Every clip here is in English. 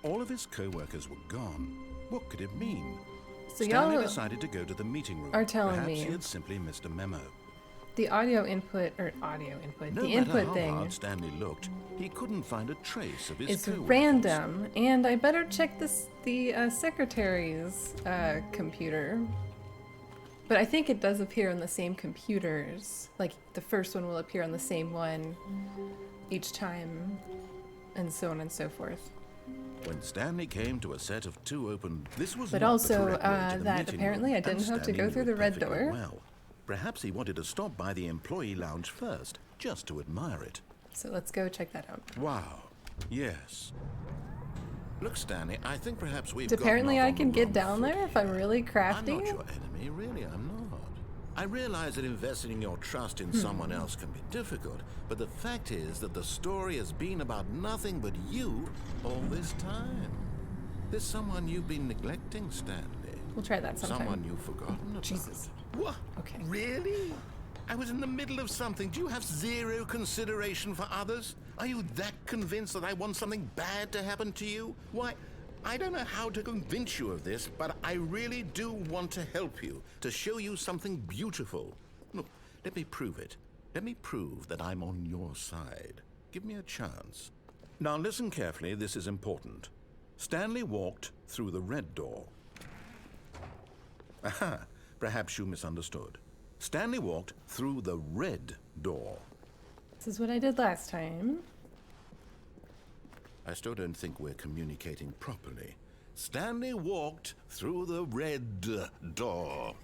All of his co-workers were gone. What could it mean? So Stanley y'all decided to go to the meeting room. are telling Perhaps me he had simply missed a memo. the audio input, No the matter input how thing hard Stanley looked, he couldn't find a trace of his is co-workers. random, and I better check the secretary's computer. But I think it does appear on the same computers. Like, the first one will appear on the same one each time, and so on and so forth. When Stanley came to a set of two open, this was But not also, the correct way to the that meeting apparently room, I didn't and have to Stanley go knew through it the red perfectly door. Well. Perhaps he wanted to stop by the employee lounge first, just to admire it. So let's go check that out. Wow. Yes. Look, Stanley, I think perhaps we've Apparently gotten off I on can the get wrong down foot there if I'm here. really crafty. I'm not your enemy, really, I'm not. I realize that investing your trust in someone else can be difficult, but the fact is that the story has been about nothing but you all this time. There's someone you've been neglecting, Stanley. We'll try that sometime. Someone you've forgotten about. Jesus. What? Okay. Really? I was in the middle of something. Do you have zero consideration for others? Are you that convinced that I want something bad to happen to you? Why, I don't know how to convince you of this, but I really do want to help you, to show you something beautiful. Look, let me prove it. Let me prove that I'm on your side. Give me a chance. Now listen carefully, this is important. Stanley walked through the red door. Aha, perhaps you misunderstood. Stanley walked through the red door. This is what I did last time. I still don't think we're communicating properly. Stanley walked through the red door.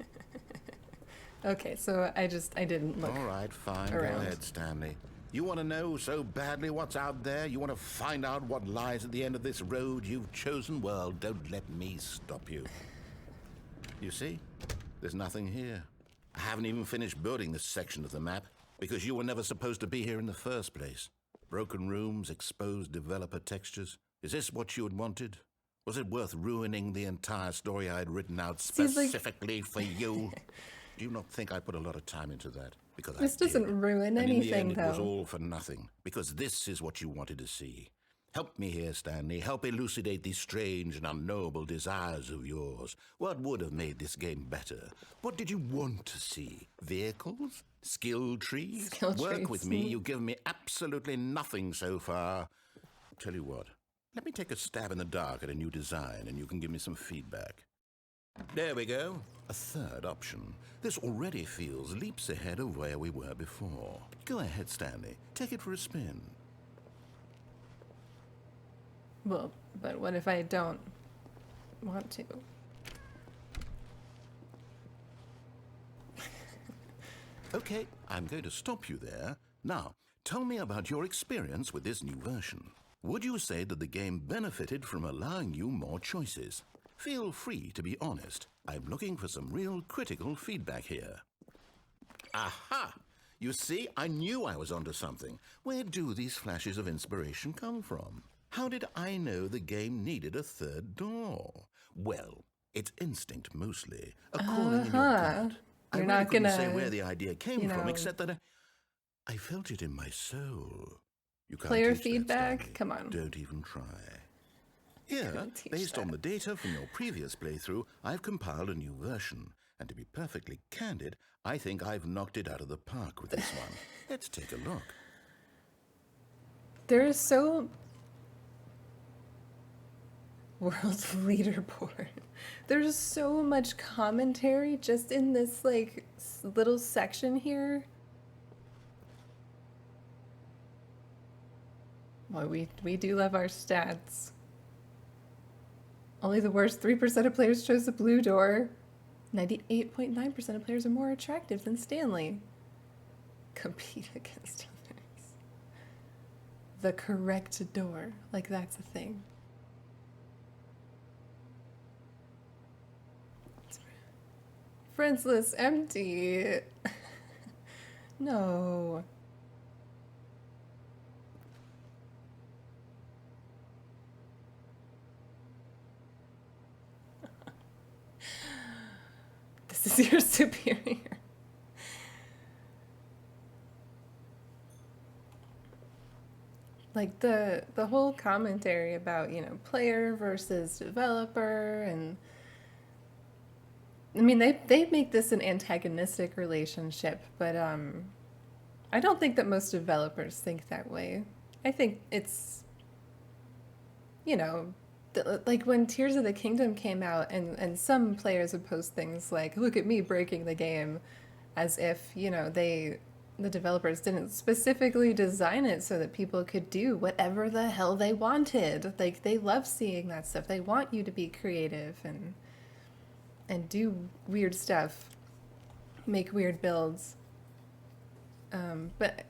Okay, so I didn't look. All right, fine. around. Go ahead, Stanley. You want to know so badly what's out there? You want to find out what lies at the end of this road you've chosen? Well, don't let me stop you. You see? There's nothing here. I haven't even finished building this section of the map because you were never supposed to be here in the first place. Broken rooms, exposed developer textures. Is this what you had wanted? Was it worth ruining the entire story I had written out specifically for you? Do you not think I put a lot of time into that? Because This I did. doesn't ruin And in the anything, end, it was though. all for nothing. Because this is what you wanted to see. Help me here, Stanley. Help elucidate these strange and unknowable desires of yours. What would have made this game better? What did you want to see? Vehicles? Skill trees? Skill Work trees. with me. You've given me absolutely nothing so far. Tell you what. Let me take a stab in the dark at a new design, and you can give me some feedback. There we go. A third option. This already feels leaps ahead of where we were before. Go ahead, Stanley. Take it for a spin. Well, but what if I don't want to? Okay, I'm going to stop you there. Now, tell me about your experience with this new version. Would you say that the game benefited from allowing you more choices? Feel free to be honest. I'm looking for some real critical feedback here. Aha! You see, I knew I was onto something. Where do these flashes of inspiration come from? How did I know the game needed a third door? Well, it's instinct mostly, a calling in your gut. I You're really not couldn't gonna, say where the idea came you from, know, except that I felt it in my soul. You can't player teach that, feedback? Stanley. Come on. Don't even try. Here, Couldn't teach based on that. the data from your previous playthrough, I've compiled a new version. And to be perfectly candid, I think I've knocked it out of the park with this one. Let's take a look. There is so... World leaderboard. There's so much commentary just in this, like, little section here. Well, we do love our stats. Only the worst 3% of players chose the blue door. 98.9% of players are more attractive than Stanley. Compete against others. The correct door. Like, that's a thing. Friends list empty. No. This is your superior. Like the whole commentary about, player versus developer, and I mean they make this an antagonistic relationship, but I don't think that most developers think that way. I think it's, you know, like when Tears of the Kingdom came out, and some players would post things like, "Look at me breaking the game," as if, the developers didn't specifically design it so that people could do whatever the hell they wanted. Like, they love seeing that stuff. They want you to be creative and do weird stuff, make weird builds. But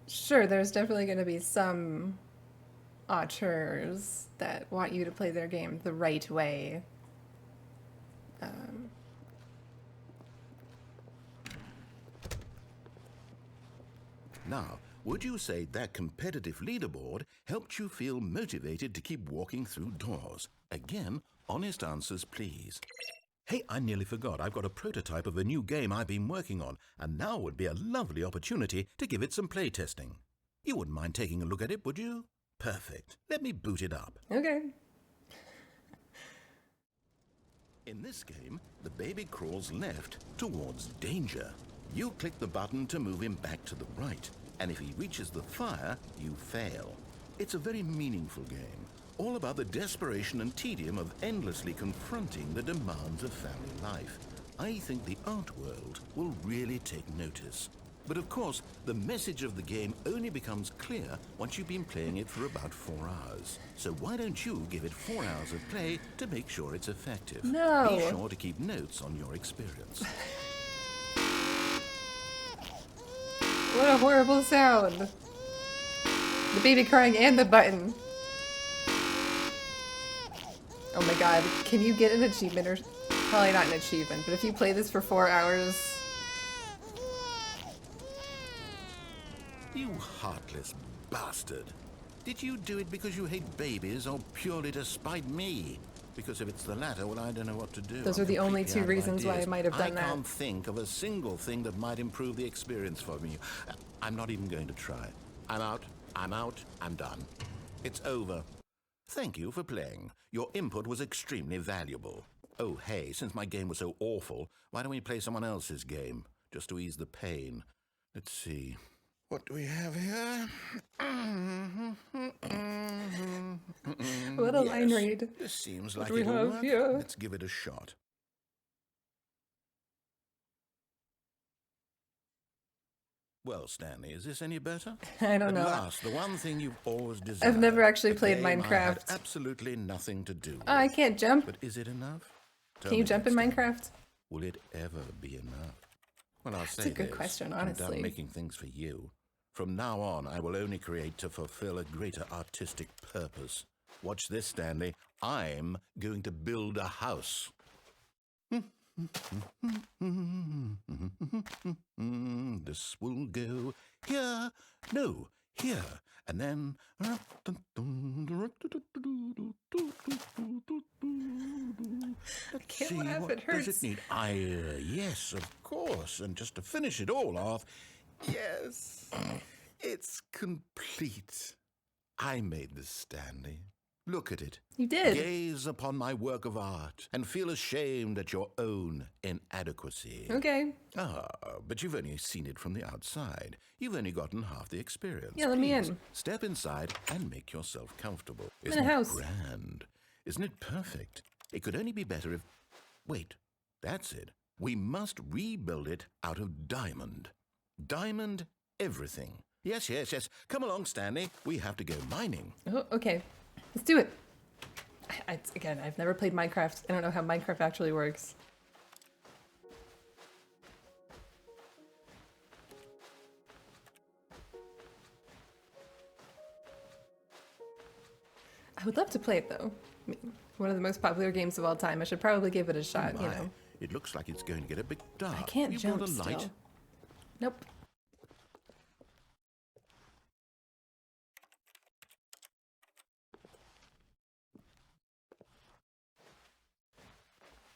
sure, there's definitely going to be some auteurs that want you to play their game the right way. Now, would you say that competitive leaderboard helped you feel motivated to keep walking through doors? Again, honest answers, please. Hey, I nearly forgot. I've got a prototype of a new game I've been working on, and now would be a lovely opportunity to give it some playtesting. You wouldn't mind taking a look at it, would you? Perfect. Let me boot it up. Okay. In this game, the baby crawls left towards danger. You click the button to move him back to the right, and if he reaches the fire, you fail. It's a very meaningful game, all about the desperation and tedium of endlessly confronting the demands of family life. I think the art world will really take notice. But of course, the message of the game only becomes clear once you've been playing it for about 4 hours. So why don't you give it 4 hours of play to make sure it's effective? No. Be sure to keep notes on your experience. What a horrible sound. The baby crying and the button. Oh my god, can you get an achievement? Or probably not an achievement, but if you play this for 4 hours... You heartless bastard. Did you do it because you hate babies or purely to spite me? Because if it's the latter, well, I don't know what to do. Those are the only two reasons why I might have done that. I can't think of a single thing that might improve the experience for me. I'm not even going to try. I'm out, I'm done. It's over. Thank you for playing. Your input was extremely valuable. Oh, hey, since my game was so awful, why don't we play someone else's game? Just to ease the pain. Let's see. What do we have here? What a line read. This seems like What do we it'll have work. here? Let's give it a shot. Well, Stanley, is this any better? I don't know. At last, the one thing you've always desired. I've never actually a played game I had Minecraft. absolutely nothing to do with. Oh, I can't jump. But is it enough? Tell Can you me, jump in Stanley. Minecraft? Will it ever be enough? Well, I'll say That's a good this. question, I'm honestly. done making things for you. From now on, I will only create to fulfill a greater artistic purpose. Watch this, Stanley. I'm going to build a house. This will go here, no, here, and then... Let's can't see, laugh, what it does hurts. it need? Yes, of course, and just to finish it all off, yes, it's complete. I made this, Stanley. Look at it. You did. Gaze upon my work of art and feel ashamed at your own inadequacy. Okay. Ah, but you've only seen it from the outside. You've only gotten half the experience. Yeah, let me Please, in. Step inside and make yourself comfortable. in Isn't a house. it grand? Isn't it perfect? It could only be better if... Wait, that's it. We must rebuild it out of diamond. Diamond everything. Yes, yes, yes. Come along, Stanley. We have to go mining. Oh, okay. Let's do it. Again, I've never played Minecraft. I don't know how Minecraft actually works. I would love to play it, though. I mean, one of the most popular games of all time. I should probably give it a shot, you My, know. it looks like it's going to get a bit dark. I can't you jump got a light? still. Nope.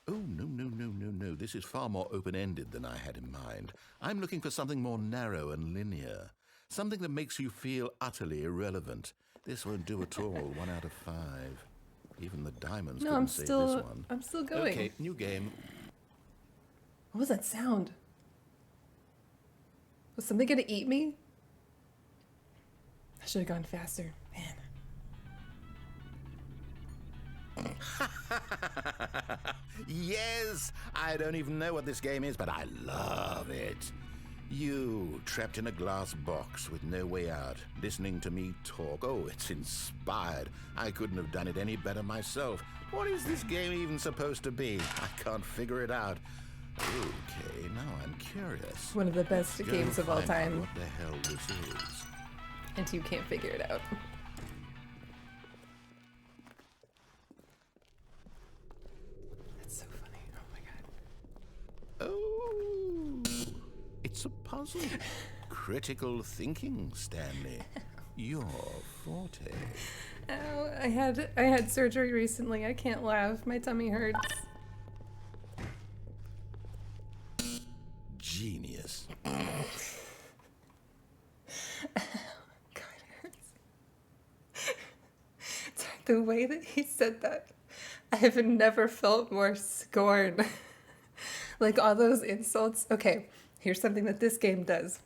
Oh, no, no, no, no, no. This is far more open-ended than I had in mind. I'm looking for something more narrow and linear. Something that makes you feel utterly irrelevant. This won't do at all. 1 out of 5. Even the diamonds couldn't save this one. I'm still going. Okay, new game. What was that sound? Was something gonna eat me? I should have gone faster. Man. Yes! I don't even know what this game is, but I love it. You, trapped in a glass box with no way out, listening to me talk. Oh, it's inspired. I couldn't have done it any better myself. What is this game even supposed to be? I can't figure it out. Okay, now I'm curious. One of the best Go games of all find out time. What the hell this is? And you can't figure it out. That's so funny. Oh my god. Oh, it's a puzzle. Critical thinking, Stanley. Your forte. Ow, I had surgery recently. I can't laugh. My tummy hurts. Genius. God, it hurts. The way that he said that, I have never felt more scorn. Like all those insults. Okay, here's something that this game does.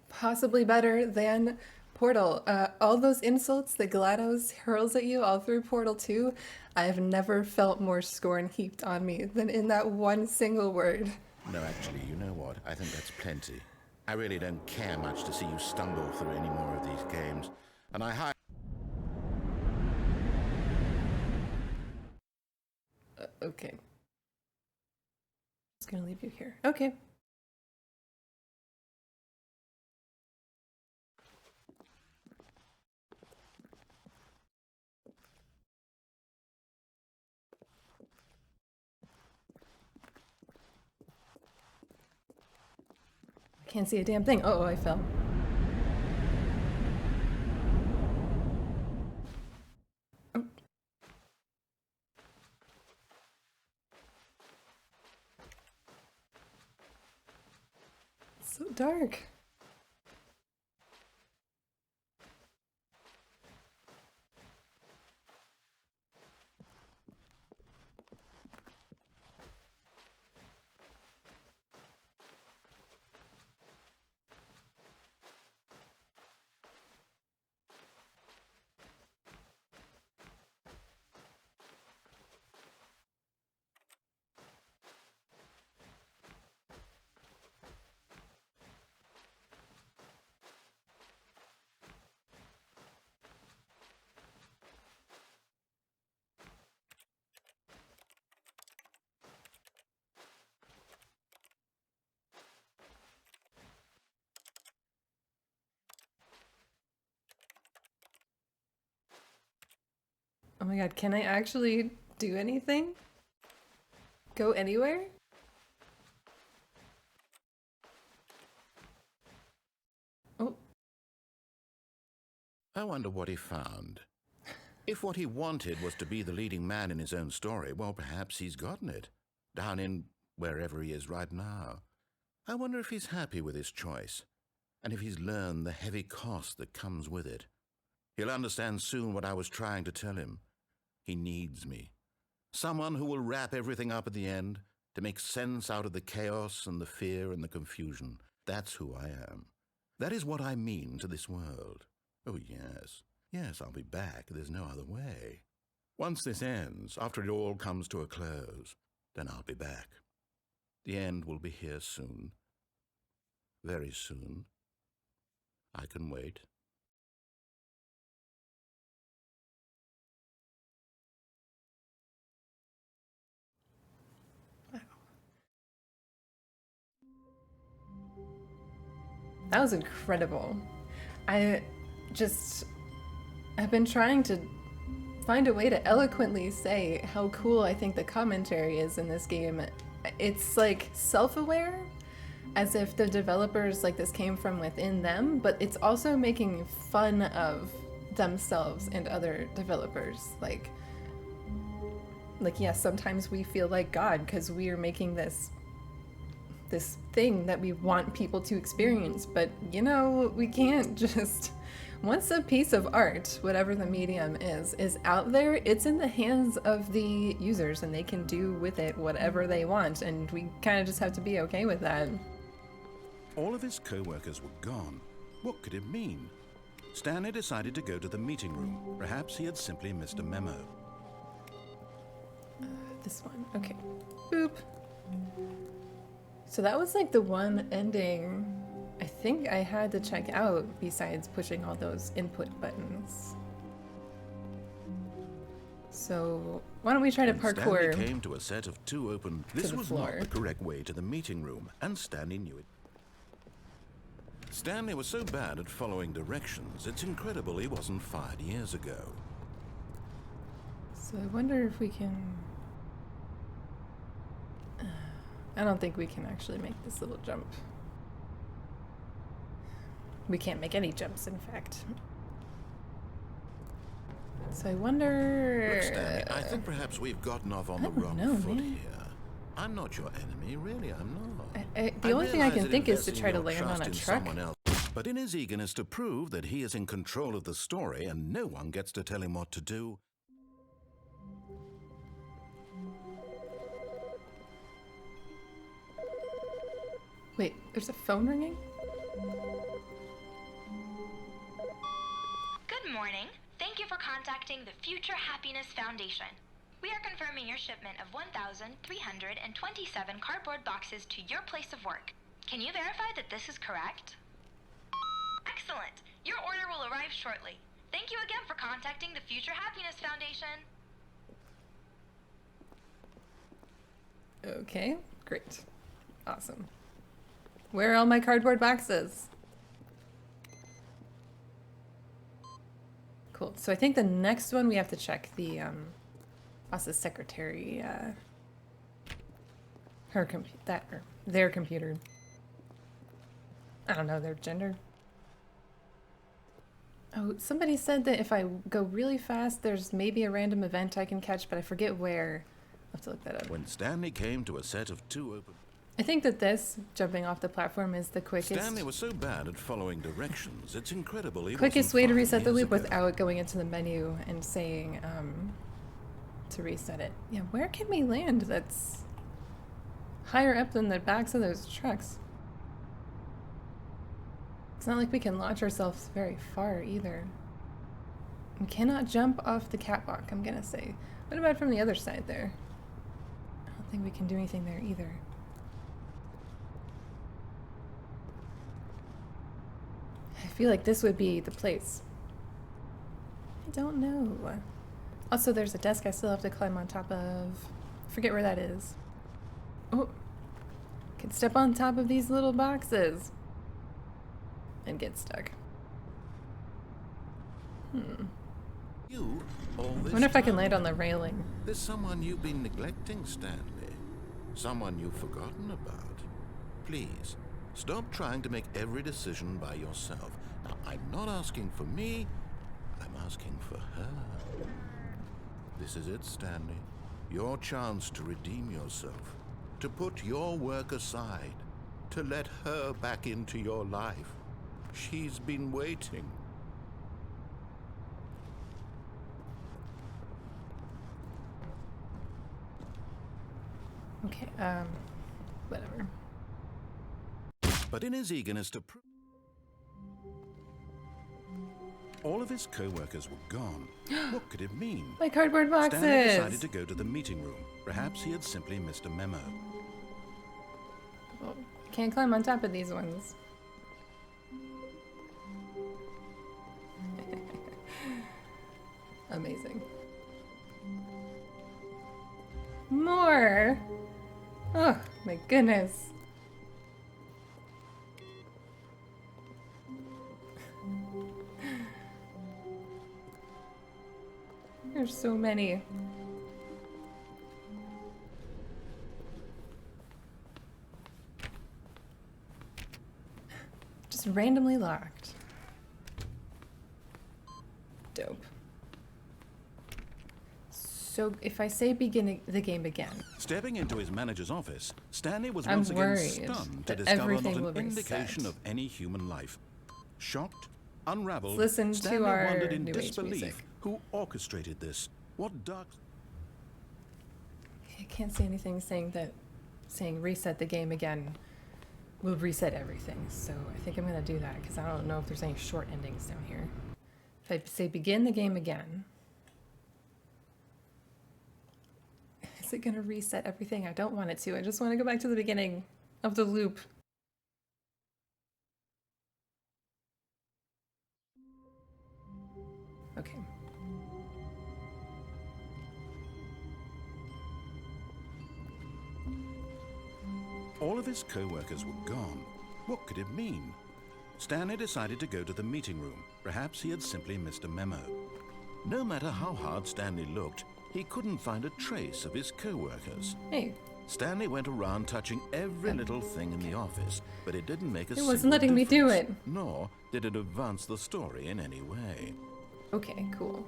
Possibly better than Portal. All those insults that GLaDOS hurls at you all through Portal 2, I have never felt more scorn heaped on me than in that one single word. No, actually, you know what? I think that's plenty. I really don't care much to see you stumble through any more of these games. And I Okay. Just gonna leave you here. Okay. I can't see a damn thing. Oh, I fell. Oh. It's so dark. Oh my god, can I actually do anything? Go anywhere? Oh. I wonder what he found. If what he wanted was to be the leading man in his own story, well, perhaps he's gotten it. Down in wherever he is right now. I wonder if he's happy with his choice, and if he's learned the heavy cost that comes with it. He'll understand soon what I was trying to tell him. He needs me. Someone who will wrap everything up at the end, to make sense out of the chaos and the fear and the confusion. That's who I am. That is what I mean to this world. Oh, yes. Yes, I'll be back. There's no other way. Once this ends, after it all comes to a close, then I'll be back. The end will be here soon. Very soon. I can wait. That was incredible. I've been trying to find a way to eloquently say how cool I think the commentary is in this game. It's like self-aware, as if the developers like this came from within them, but it's also making fun of themselves and other developers. Like yes, sometimes we feel like God because we are making this this thing that we want people to experience. But you know, we can't just, once a piece of art, whatever the medium is out there, it's in the hands of the users and they can do with it whatever they want, and we kind of just have to be okay with that. All of his co-workers were gone. What could it mean? Stanley decided to go to the meeting room. Perhaps he had simply missed a memo. This one, okay. Boop. So that was like the one ending I think I had to check out besides pushing all those input buttons. So why don't we try to parkour? Stanley came to a set of two open. This was floor. not the correct way to the meeting room, and Stanley knew it. Stanley was so bad at following directions, it's incredible he wasn't fired years ago. So I wonder if we can... I don't think we can actually make this little jump. We can't make any jumps, in fact. So I wonder... Look, Stanley, I think perhaps we've gotten off on the wrong foot here. I'm not your enemy, really, I'm not. The only thing I can that think is to investing try to your land on trust a in truck. someone else, but in his eagerness to prove that he is in control of the story and no one gets to tell him what to do, Wait, there's a phone ringing? Good morning. Thank you for contacting the Future Happiness Foundation. We are confirming your shipment of 1,327 cardboard boxes to your place of work. Can you verify that this is correct? Excellent. Your order will arrive shortly. Thank you again for contacting the Future Happiness Foundation. Okay, great. Awesome. Where are all my cardboard boxes? Cool. So I think the next one we have to check the boss's secretary, their computer. I don't know their gender. Oh, somebody said that if I go really fast, there's maybe a random event I can catch, but I forget where. I'll have to look that up. when Stanley came to a set of two open... I think that this, jumping off the platform, is the quickest. Stanley was so bad at following directions, it's incredible he Quickest wasn't way to fired reset the years loop ago. without going into the menu and saying to reset it. Yeah, where can we land that's higher up than the backs of those trucks? It's not like we can launch ourselves very far either. We cannot jump off the catwalk, I'm gonna say. What about from the other side there? I don't think we can do anything there either. I feel like this would be the place. I don't know. Also, there's a desk I still have to climb on top of. Forget where that is. Oh, can step on top of these little boxes and get stuck. You, all I this wonder if I can time? land on the railing. There's someone you've been neglecting, Stanley. Someone you've forgotten about. Please, stop trying to make every decision by yourself. Now, I'm not asking for me, I'm asking for her. This is it, Stanley. Your chance to redeem yourself. To put your work aside. To let her back into your life. She's been waiting. Okay, whatever. But in his eagerness to prove... All of his co-workers were gone. What could it mean? My cardboard boxes! Stanley decided to go to the meeting room. Perhaps he had simply missed a memo. Well, I can't climb on top of these ones. Amazing. More! Oh, my goodness. There's so many. Just randomly locked. Dope. So if I say begin the game again, Stepping into his manager's office, Stanley was I'm once again worried stunned to that discover everything not will an indication reset. of any human life. Shocked, unraveled, Let's listen to Stanley our wondered in New Age disbelief music. who orchestrated this. What dark... I can't say anything saying reset the game again will reset everything. So I think I'm gonna do that because I don't know if there's any short endings down here. If I say begin the game again, is it gonna reset everything? I don't want it to. I just want to go back to the beginning of the loop. Okay. All of his co-workers were gone. What could it mean? Stanley decided to go to the meeting room. Perhaps he had simply missed a memo. No matter how hard Stanley looked, he couldn't find a trace of his co-workers. Hey, Stanley went around touching every little thing in the office, but it didn't make a it wasn't single letting me do difference, it. Nor did it advance the story in any way. Okay, cool.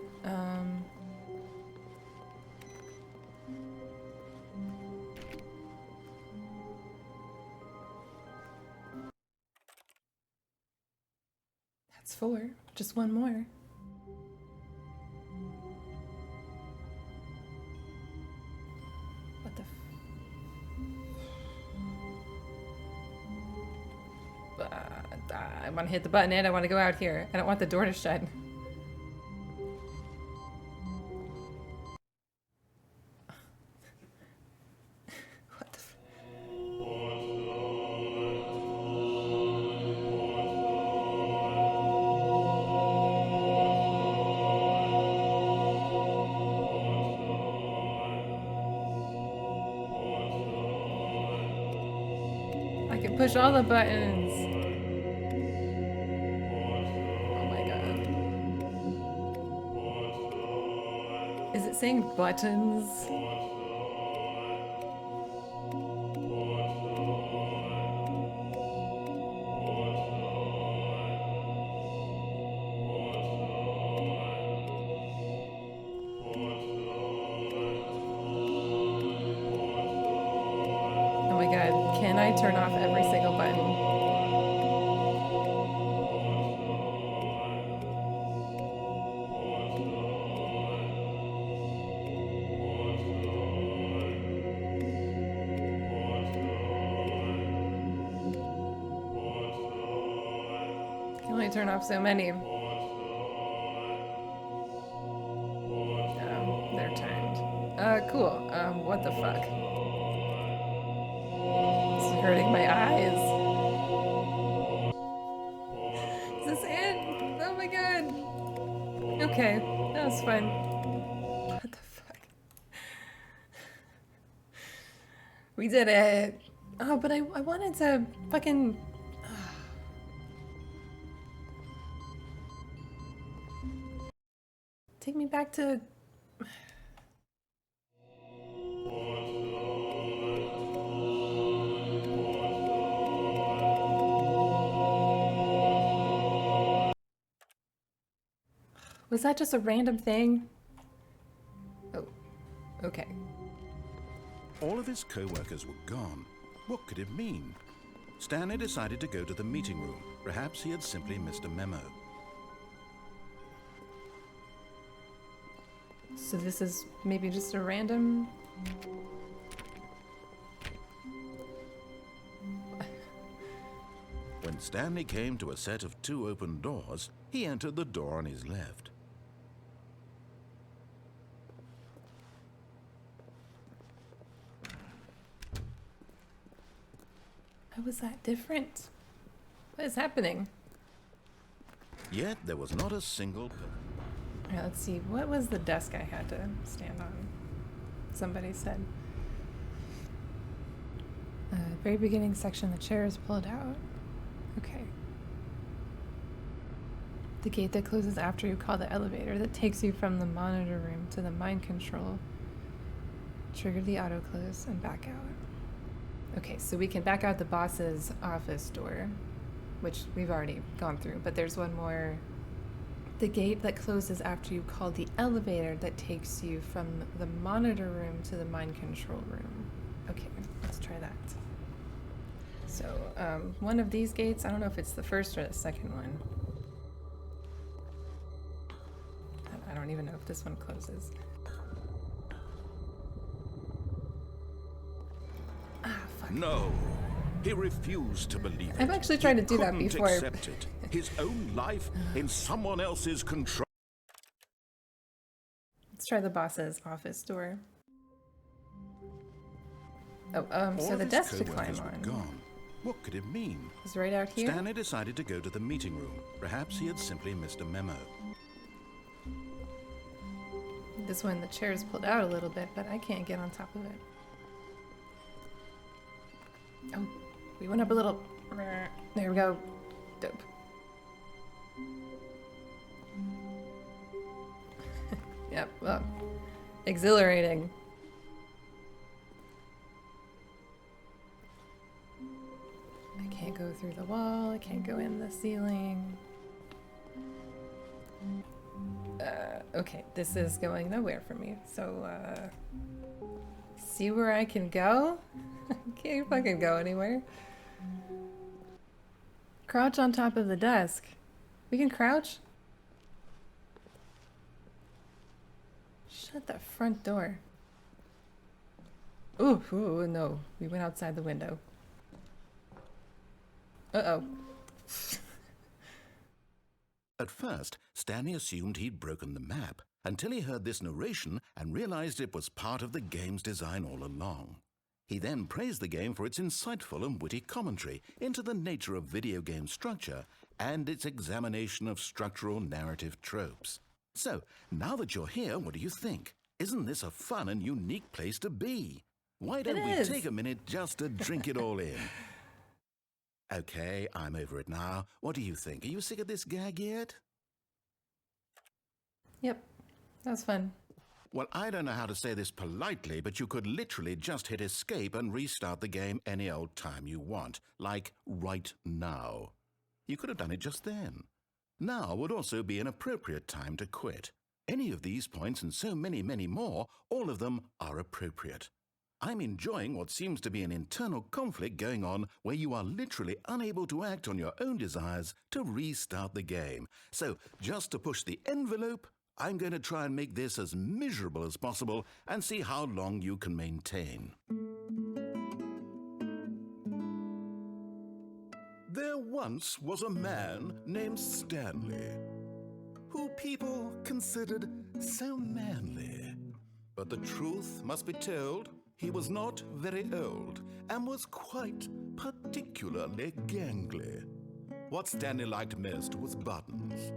That's 4. Just one more. What the I want to hit the button and I want to go out here. I don't want the door to shut. What the I can push all the buttons. Oh my god. Is it saying buttons? Oh my god, can I turn off every single button? Can only turn off so many. Oh, they're timed. Cool. What the fuck? This is hurting my eyes. Is this it? Oh my god. Okay, that was fun. What the fuck? We did it. Oh, but I wanted to fucking... Take me back to... Was that just a random thing? Oh, okay. All of his co-workers were gone. What could it mean? Stanley decided to go to the meeting room. Perhaps he had simply missed a memo. So this is maybe just a random... When Stanley came to a set of 2 open doors, he entered the door on his left. How was that different? What is happening? Yet there was not a single... Alright, let's see. What was the desk I had to stand on? Somebody said. Very beginning section, the chair is pulled out. Okay. The gate that closes after you call the elevator that takes you from the monitor room to the mind control. Trigger the auto close and back out. Okay, so we can back out the boss's office door, which we've already gone through, but there's one more The gate that closes after you call the elevator that takes you from the monitor room to the mind control room. Okay, let's try that. So, one of these gates, I don't know if it's the first or the second one. I don't even know if this one closes. Ah, fuck. No, he refused to believe it. I've actually tried to do that Couldn't before. accept it. His own life in someone else's control. Let's try the boss's office door. Oh, All so of the his desk to climb co-workers were on gone. What could it mean? is right out here. Stanley decided to go to the meeting room. Perhaps he had simply missed a memo. This one, the chair is pulled out a little bit, but I can't get on top of it. Oh, we went up a little. There we go. Dope. Yep, well, exhilarating. I can't go through the wall, I can't go in the ceiling. Okay, this is going nowhere for me, so, see where I can go? Can't fucking go anywhere. Crouch on top of the desk. We can crouch? Shut the front door. Ooh, no. We went outside the window. Uh-oh. At first, Stanley assumed he'd broken the map until he heard this narration and realized it was part of the game's design all along. He then praised the game for its insightful and witty commentary into the nature of video game structure and its examination of structural narrative tropes. So, now that you're here, what do you think? Isn't this a fun and unique place to be? Why don't we take a minute just to drink it all in? Okay, I'm over it now. What do you think? Are you sick of this gag yet? Yep, that was fun. Well, I don't know how to say this politely, but you could literally just hit escape and restart the game any old time you want, like right now. You could have done it just then. Now would also be an appropriate time to quit. Any of these points and so many, many more, all of them are appropriate. I'm enjoying what seems to be an internal conflict going on where you are literally unable to act on your own desires to restart the game. So, just to push the envelope, I'm going to try and make this as miserable as possible and see how long you can maintain. There once was a man named Stanley, who people considered so manly. But the truth must be told, he was not very old and was quite particularly gangly. What Stanley liked most was buttons.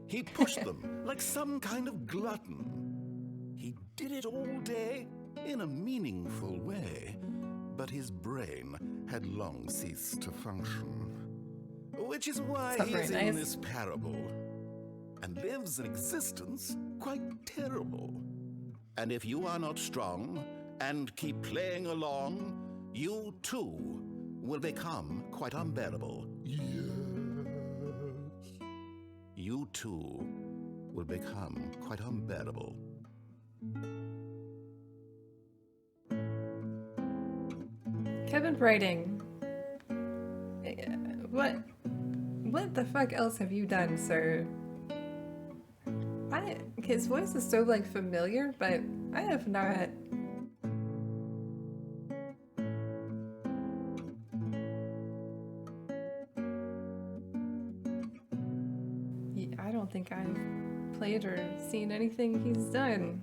He pushed them like some kind of glutton. He did it all day in a meaningful way, but his brain had long ceased to function. Which is why he's in this parable and lives an existence quite terrible. And if you are not strong and keep playing along, you too will become quite unbearable. Yes. You too will become quite unbearable. Kevin writing. What the fuck else have you done, sir? His voice is so like familiar, but I have not. I don't think I've played or seen anything he's done.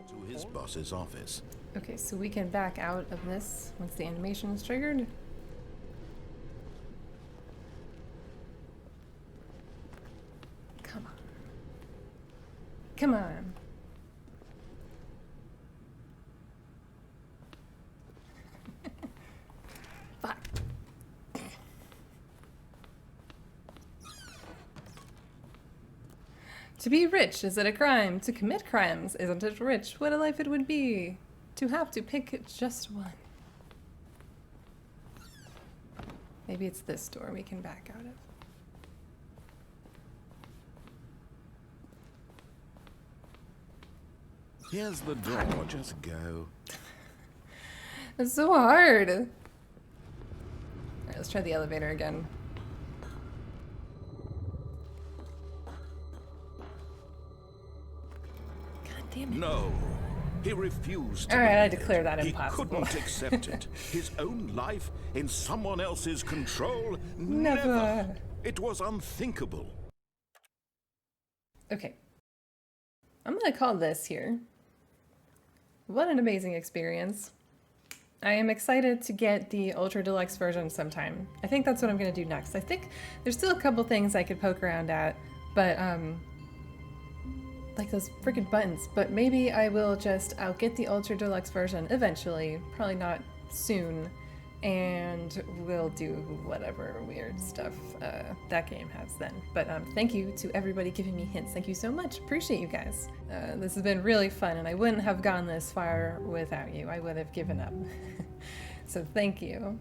To his boss's office. Okay, so we can back out of this once the animation is triggered. Come on. Come on. Fuck. To be rich, is it a crime? To commit crimes, isn't it rich? What a life it would be. To have to pick just one. Maybe it's this door we can back out of. Here's the door. Just go. It's so hard. Alright, let's try the elevator again. God damn it. No. He refused to Alright, I believe declare it. that impossible. He couldn't accept it. His own life in someone else's control? Never. It was unthinkable. Okay. I'm gonna call this here. What an amazing experience. I am excited to get the Ultra Deluxe version sometime. I think that's what I'm gonna do next. I think there's still a couple things I could poke around at, but like those freaking buttons, but maybe I'll get the Ultra Deluxe version eventually, probably not soon, and we'll do whatever weird stuff that game has then. But thank you to everybody giving me hints. Thank you so much. Appreciate you guys. This has been really fun, and I wouldn't have gone this far without you. I would have given up. So thank you.